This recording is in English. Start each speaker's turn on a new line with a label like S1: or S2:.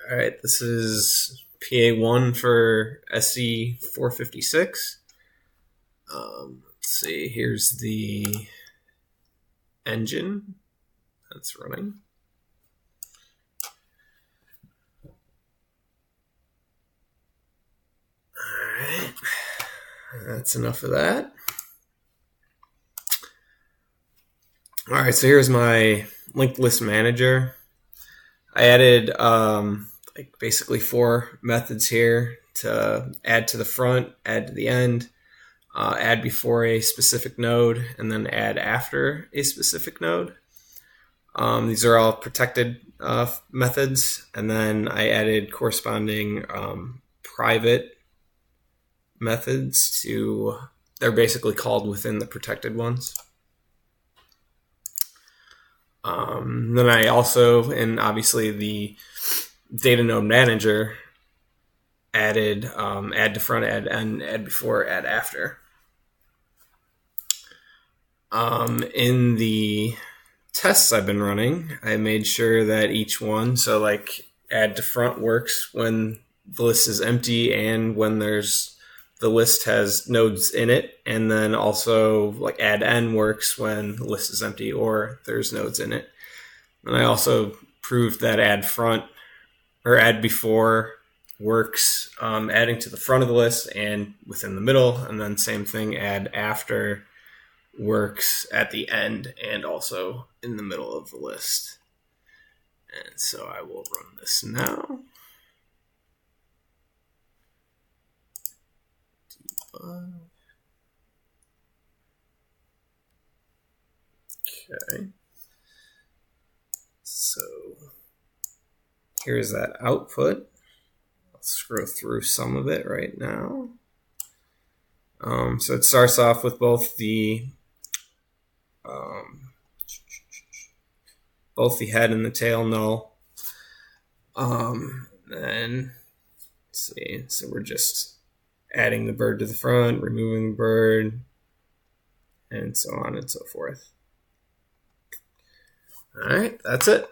S1: All right, this is PA1 for SC456. Let's see, here's the engine that's running. All right, that's enough of that. All right, so here's my linked list manager. I added basically 4 methods here to add to the front, add to the end, add before a specific node, and then add after a specific node. These are all protected methods, and then I added corresponding private methods to, they're basically called within the protected ones. Then I also, and obviously the data node manager, added add to front, add end, add before, add after. In the tests I've been running, I made sure that each one, so like add to front works when the list is empty and when the list has nodes in it, and then also like add end works when the list is empty or there's nodes in it. And I also proved that add front or add before works adding to the front of the list and within the middle, and then same thing, add after works at the end and also in the middle of the list. And so I will run this now. Okay. So here's that output. I'll scroll through some of it right now. So it starts off with both the head and the tail null. Then let's see. So we're just adding the bird to the front, removing the bird, and so on and so forth. All right, that's it.